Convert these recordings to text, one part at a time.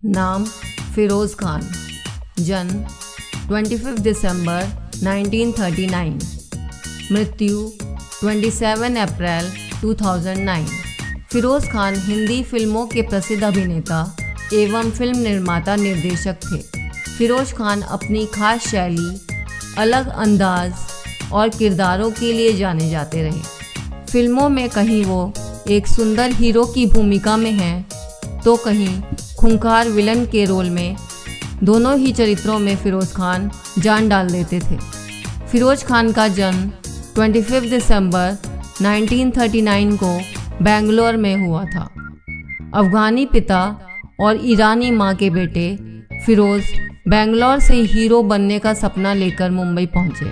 नाम फिरोज़ खान। जन्म 25 दिसंबर 1939। मृत्यु 27 अप्रैल 2009। फिरोज़ खान हिंदी फिल्मों के प्रसिद्ध अभिनेता एवं फिल्म निर्माता निर्देशक थे। फिरोज़ खान अपनी खास शैली, अलग अंदाज और किरदारों के लिए जाने जाते रहे। फिल्मों में कहीं वो एक सुंदर हीरो की भूमिका में हैं तो कहीं खूंखार विलन के रोल में। दोनों ही चरित्रों में फिरोज़ खान जान डाल देते थे। फिरोज़ खान का जन्म 25 दिसंबर 1939 को बेंगलोर में हुआ था। अफ़गानी पिता और ईरानी मां के बेटे फिरोज़ बेंगलोर से हीरो बनने का सपना लेकर मुंबई पहुंचे।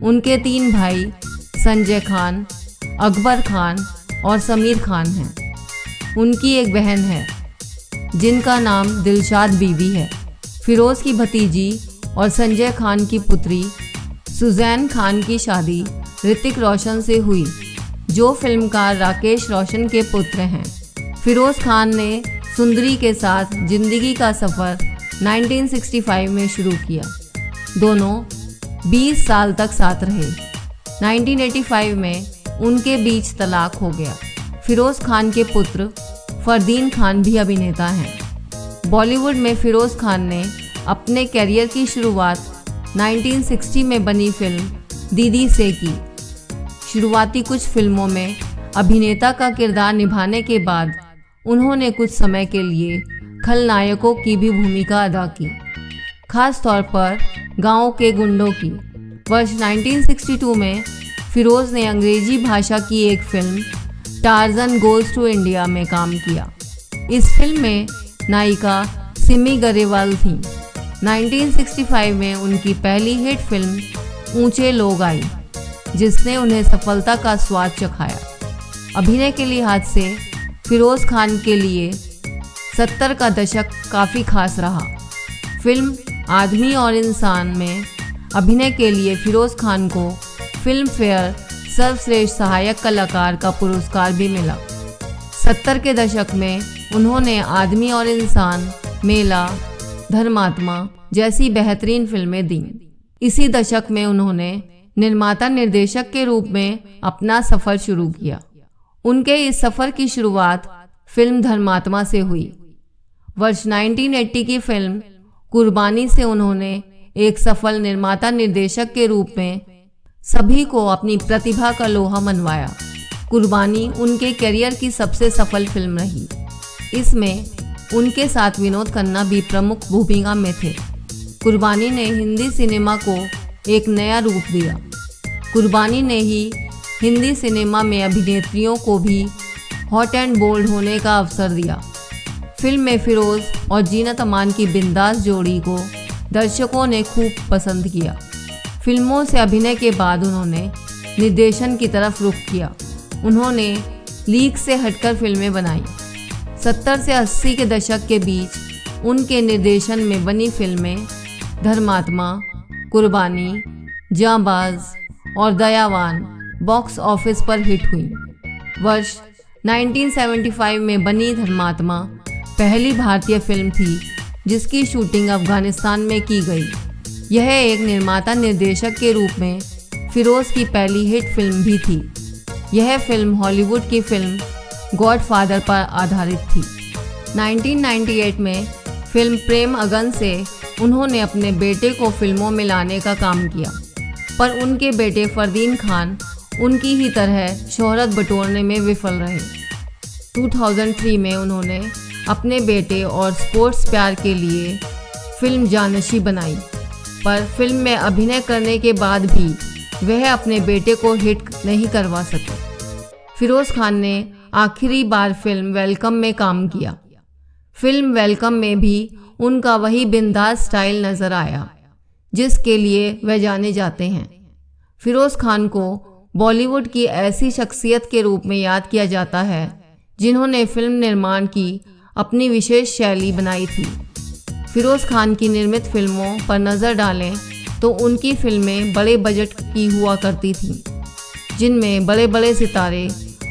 उनके 3 भाई संजय खान, अकबर खान और समीर खान हैं। उनकी एक बहन है जिनका नाम दिलशाद बीवी है। फिरोज़ की भतीजी और संजय खान की पुत्री सुजैन खान की शादी ऋतिक रोशन से हुई, जो फिल्मकार राकेश रोशन के पुत्र हैं। फिरोज़ खान ने सुंदरी के साथ जिंदगी का सफ़र 1965 में शुरू किया। दोनों 20 साल तक साथ रहे। 1985 में उनके बीच तलाक हो गया। फिरोज़ खान के पुत्र फरदीन खान भी अभिनेता हैं। बॉलीवुड में फिरोज़ खान ने अपने करियर की शुरुआत 1960 में बनी फिल्म दीदी से की। शुरुआती कुछ फिल्मों में अभिनेता का किरदार निभाने के बाद उन्होंने कुछ समय के लिए खलनायकों की भी भूमिका अदा की, खास तौर पर गाँव के गुंडों की। वर्ष 1962 में फिरोज़ ने अंग्रेजी भाषा की एक film Tarzan goes to India में काम किया। इस फिल्म में नायिका सिमी गरेवाल थीं। 1965 में उनकी पहली हिट फिल्म ऊंचे लोग आई, जिसने उन्हें सफलता का स्वाद चखाया। अभिनय के लिहाज से फिरोज़ खान के लिए 70 का दशक काफ़ी खास रहा। फिल्म आदमी और इंसान में अभिनय के लिए फिरोज़ खान को फिल्म फेयर सर्वश्रेष्ठ सहायक कलाकार का पुरस्कार भी मिला। 70 के दशक में उन्होंने आदमी और इंसान, मेला, धर्मात्मा जैसी बेहतरीन फिल्में दीं। इसी दशक में उन्होंने निर्माता निर्देशक के रूप में अपना सफ़र शुरू किया। उनके इस सफ़र की शुरुआत फिल्म धर्मात्मा से हुई। वर्ष 1980 की फिल्म कुर्बानी से उन्होंने एक सफल निर्माता निर्देशक के रूप में सभी को अपनी प्रतिभा का लोहा मनवाया। कुर्बानी उनके करियर की सबसे सफल फिल्म रही। इसमें उनके साथ विनोद खन्ना भी प्रमुख भूमिका में थे। कुर्बानी ने हिंदी सिनेमा को एक नया रूप दिया। कुर्बानी ने ही हिंदी सिनेमा में अभिनेत्रियों को भी हॉट एंड बोल्ड होने का अवसर दिया। फिल्म में फिरोज़ और जीनत अमान की बिंदास जोड़ी को दर्शकों ने खूब पसंद किया। फिल्मों से अभिनय के बाद उन्होंने निर्देशन की तरफ रुख किया। उन्होंने लीक से हटकर फिल्में बनाई। 70 से 80 के दशक के बीच उनके निर्देशन में बनी फिल्में धर्मात्मा, कुर्बानी, जांबाज और दयावान बॉक्स ऑफिस पर हिट हुई। वर्ष 1975 में बनी धर्मात्मा पहली भारतीय फिल्म थी जिसकी शूटिंग अफगानिस्तान में की गई। यह एक निर्माता निर्देशक के रूप में फिरोज़ की पहली हिट फिल्म भी थी। यह फिल्म हॉलीवुड की फिल्म गॉडफादर पर आधारित थी। 1998 में फिल्म प्रेम अगन से उन्होंने अपने बेटे को फिल्मों में लाने का काम किया, पर उनके बेटे फरदीन खान उनकी ही तरह शोहरत बटोरने में विफल रहे। 2003 में उन्होंने अपने बेटे और स्पोर्ट्स प्यार के लिए फिल्म जानशी बनाई, पर फिल्म में अभिनय करने के बाद भी वह अपने बेटे को हिट नहीं करवा सके। फिरोज़ खान ने आखिरी बार फिल्म वेलकम में काम किया। फिल्म वेलकम में भी उनका वही बिंदास स्टाइल नज़र आया जिसके लिए वह जाने जाते हैं। फिरोज़ खान को बॉलीवुड की ऐसी शख्सियत के रूप में याद किया जाता है जिन्होंने फिल्म निर्माण की अपनी विशेष शैली बनाई थी। फिरोज़ खान की निर्मित फिल्मों पर नज़र डालें तो उनकी फिल्में बड़े बजट की हुआ करती थीं, जिनमें बड़े बड़े सितारे,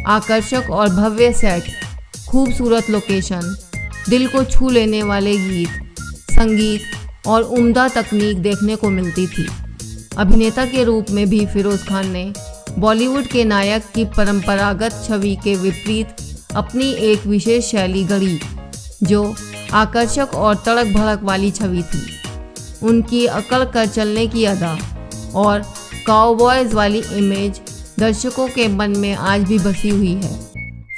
आकर्षक और भव्य सेट, खूबसूरत लोकेशन, दिल को छू लेने वाले गीत, संगीत और उम्दा तकनीक देखने को मिलती थी। अभिनेता के रूप में भी फिरोज़ खान ने बॉलीवुड के नायक की परंपरागत छवि के विपरीत अपनी एक विशेष शैली गढ़ी, जो आकर्षक और तड़क भड़क वाली छवि थी। उनकी अकड़ कर चलने की अदा और काउबॉयज़ वाली इमेज दर्शकों के मन में आज भी बसी हुई है।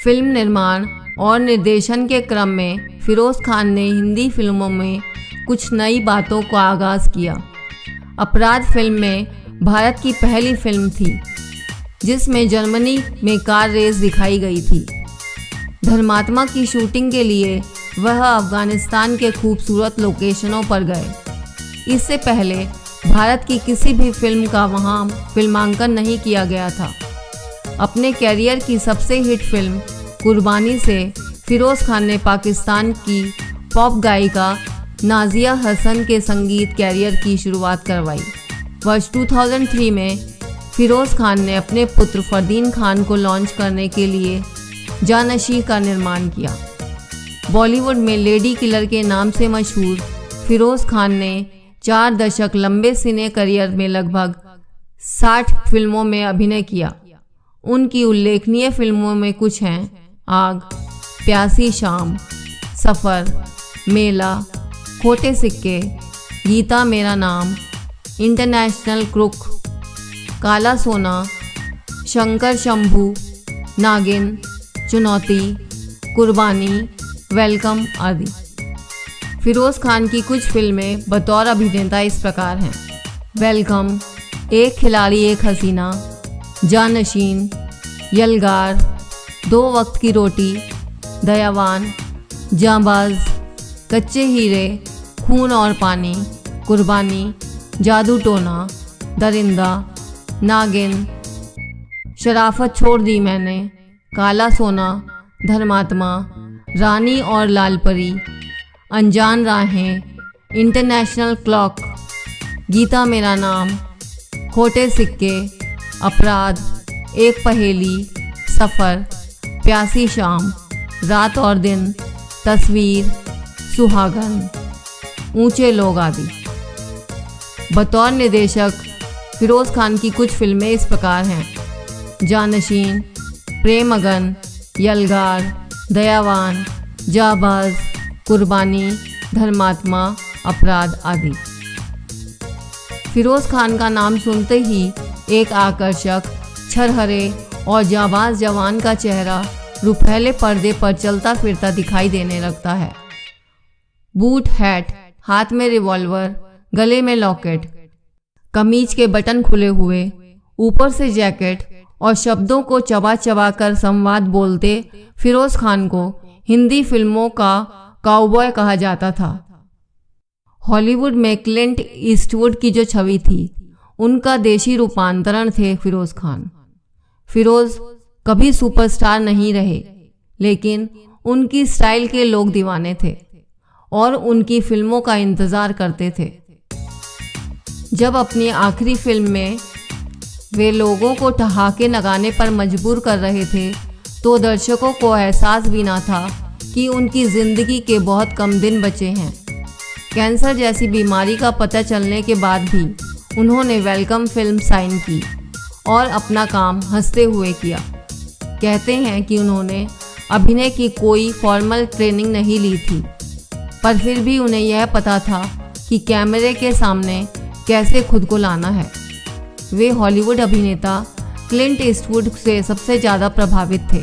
फिल्म निर्माण और निर्देशन के क्रम में फिरोज़ खान ने हिंदी फिल्मों में कुछ नई बातों का आगाज़ किया। अपराध फिल्म में भारत की पहली फिल्म थी जिसमें जर्मनी में कार रेस दिखाई गई थी। धर्मात्मा की शूटिंग के लिए वह अफगानिस्तान के खूबसूरत लोकेशनों पर गए। इससे पहले भारत की किसी भी फिल्म का वहां फिल्मांकन नहीं किया गया था। अपने कैरियर की सबसे हिट फिल्म कुर्बानी से फिरोज़ खान ने पाकिस्तान की पॉप गायिका नाज़िया हसन के संगीत कैरियर की शुरुआत करवाई। वर्ष 2003 में फिरोज़ खान ने अपने पुत्र फरदीन खान को लॉन्च करने के लिए जानशी का निर्माण किया। बॉलीवुड में लेडी किलर के नाम से मशहूर फिरोज़ खान ने 4 दशक लंबे सिने करियर में लगभग 60 फिल्मों में अभिनय किया। उनकी उल्लेखनीय फिल्मों में कुछ हैं आग, प्यासी शाम, सफ़र, मेला, खोटे सिक्के, गीता मेरा नाम, इंटरनेशनल क्रुक, काला सोना, शंकर शंभू, नागिन, चुनौती, कुर्बानी, वेलकम आदि। फिरोज़ खान की कुछ फिल्में बतौर अभिनेता इस प्रकार हैं: वेलकम, एक खिलाड़ी एक हसीना, जानशीन, यलगार, 2 वक्त की रोटी, दयावान, जांबाज, कच्चे हीरे, खून और पानी, कुर्बानी, जादू टोना, दरिंदा, नागिन, शराफत छोड़ दी मैंने, काला सोना, धर्मात्मा, रानी और लाल परी, अनजान राहें, इंटरनेशनल क्लॉक, गीता मेरा नाम, खोटे सिक्के, अपराध, एक पहेली, सफ़र, प्यासी शाम, रात और दिन, तस्वीर, सुहागन, ऊंचे लोग आदि। बतौर निर्देशक फिरोज़ खान की कुछ फिल्में इस प्रकार हैं: जानशीन, प्रेम अगन, यलगार, दयावान, जाबाज, कुर्बानी, धर्मात्मा, अपराध आदि। फिरोज़ खान का नाम सुनते ही एक आकर्षक, छरहरे और जाबाज जवान का चेहरा रुपहले पर्दे पर चलता फिरता दिखाई देने लगता है। बूट हैट, हाथ में रिवॉल्वर, गले में लॉकेट, कमीज के बटन खुले हुए, ऊपर से जैकेट और शब्दों को चबा चबा कर संवाद बोलते फिरोज़ खान को हिंदी फिल्मों का काउबॉय कहा जाता था। हॉलीवुड में क्लिंट ईस्टवुड की जो छवि थी, उनका देशी रूपांतरण थे फिरोज़ खान। फिरोज़ कभी सुपरस्टार नहीं रहे, लेकिन उनकी स्टाइल के लोग दीवाने थे और उनकी फिल्मों का इंतज़ार करते थे। जब अपनी आखिरी फिल्म में वे लोगों को ठहाके लगाने पर मजबूर कर रहे थे, तो दर्शकों को एहसास भी ना था कि उनकी ज़िंदगी के बहुत कम दिन बचे हैं। कैंसर जैसी बीमारी का पता चलने के बाद भी उन्होंने वेलकम फिल्म साइन की और अपना काम हंसते हुए किया। कहते हैं कि उन्होंने अभिनय की कोई फॉर्मल ट्रेनिंग नहीं ली थी, पर फिर भी उन्हें यह पता था कि कैमरे के सामने कैसे खुद को लाना है। वे हॉलीवुड अभिनेता क्लिंट ईस्टवुड से सबसे ज़्यादा प्रभावित थे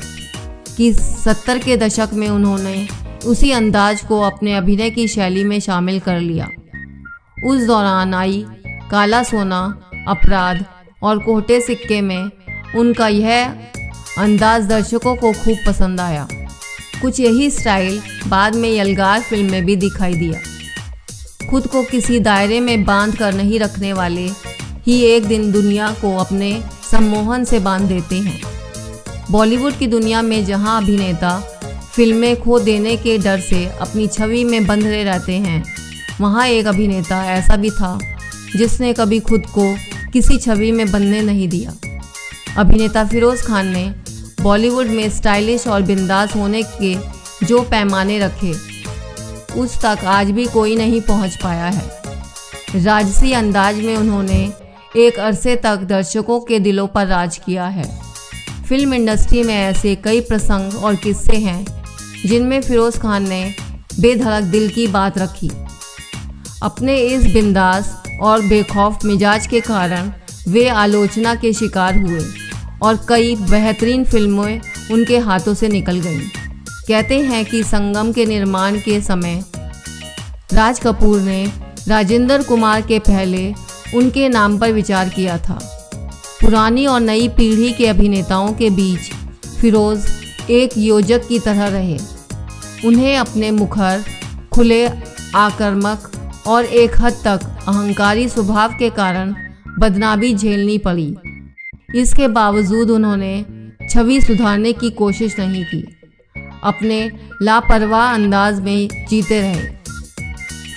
कि 70 के दशक में उन्होंने उसी अंदाज को अपने अभिनय की शैली में शामिल कर लिया। उस दौरान आई काला सोना, अपराध और खोटे सिक्के में उनका यह अंदाज दर्शकों को खूब पसंद आया। कुछ यही स्टाइल बाद में यलगार फिल्म में भी दिखाई दिया। खुद को किसी दायरे में बांध कर नहीं रखने वाले ही एक दिन दुनिया को अपने सम्मोहन से बांध देते हैं। बॉलीवुड की दुनिया में जहां अभिनेता फिल्में खो देने के डर से अपनी छवि में बंधे रहते हैं, वहां एक अभिनेता ऐसा भी था जिसने कभी खुद को किसी छवि में बंधने नहीं दिया। अभिनेता फिरोज़ खान ने बॉलीवुड में स्टाइलिश और बिंदास होने के जो पैमाने रखे, उस तक आज भी कोई नहीं पहुंच पाया है। राजसी अंदाज में उन्होंने एक अरसे तक दर्शकों के दिलों पर राज किया है। फिल्म इंडस्ट्री में ऐसे कई प्रसंग और किस्से हैं जिनमें फिरोज़ खान ने बेधड़क दिल की बात रखी। अपने इस बिंदास और बेखौफ मिजाज के कारण वे आलोचना के शिकार हुए और कई बेहतरीन फिल्में उनके हाथों से निकल गईं। कहते हैं कि संगम के निर्माण के समय राज कपूर ने राजेंद्र कुमार के पहले उनके नाम पर विचार किया था। पुरानी और नई पीढ़ी के अभिनेताओं के बीच फिरोज़ एक योजक की तरह रहे। उन्हें अपने मुखर, खुले, आक्रामक और एक हद तक अहंकारी स्वभाव के कारण बदनामी झेलनी पड़ी। इसके बावजूद उन्होंने छवि सुधारने की कोशिश नहीं की, अपने लापरवाह अंदाज में जीते रहे।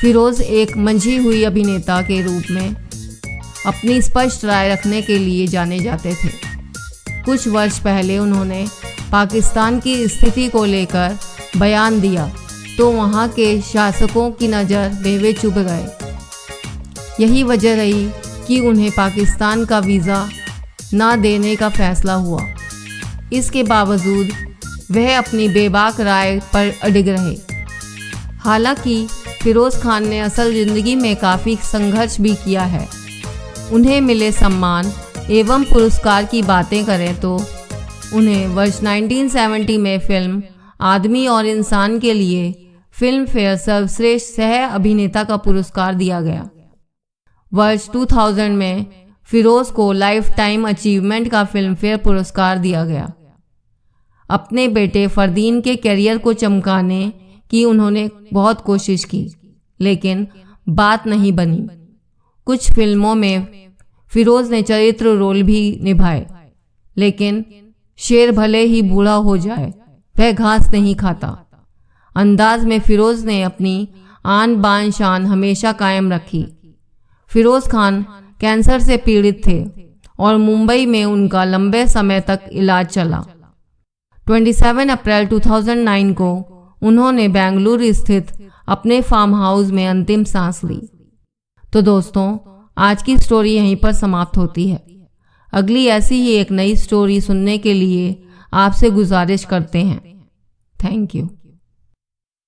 फिरोज़ एक मंझी हुई अभिनेता के रूप में अपनी स्पष्ट राय रखने के लिए जाने जाते थे। कुछ वर्ष पहले उन्होंने पाकिस्तान की स्थिति को लेकर बयान दिया तो वहाँ के शासकों की नज़र में वे चुभ गए। यही वजह रही कि उन्हें पाकिस्तान का वीज़ा ना देने का फैसला हुआ। इसके बावजूद वह अपनी बेबाक राय पर अडिग रहे। हालांकि फिरोज़ खान ने असल ज़िंदगी में काफ़ी संघर्ष भी किया है। उन्हें मिले सम्मान एवं पुरस्कार की बातें करें तो उन्हें वर्ष 1970 में फिल्म आदमी और इंसान के लिए फिल्म फेयर सर्वश्रेष्ठ सह अभिनेता का पुरस्कार दिया गया। वर्ष 2000 में फिरोज़ को लाइफ टाइम अचीवमेंट का फिल्म फेयर पुरस्कार दिया गया। अपने बेटे फरदीन के करियर को चमकाने की उन्होंने बहुत कोशिश की, लेकिन बात नहीं बनी। कुछ फिल्मों में फिरोज़ ने चरित्र रोल भी निभाए, लेकिन शेर भले ही बूढ़ा हो जाए वह घास नहीं खाता अंदाज में फिरोज़ ने अपनी आन बान शान हमेशा कायम रखी। फिरोज़ खान कैंसर से पीड़ित थे और मुंबई में उनका लंबे समय तक इलाज चला। 27 अप्रैल 2009 को उन्होंने बेंगलुरु स्थित अपने फार्म हाउस में अंतिम सांस ली। तो दोस्तों, आज की स्टोरी यहीं पर समाप्त होती है। अगली ऐसी ही एक नई स्टोरी सुनने के लिए आपसे गुजारिश करते हैं। Thank you.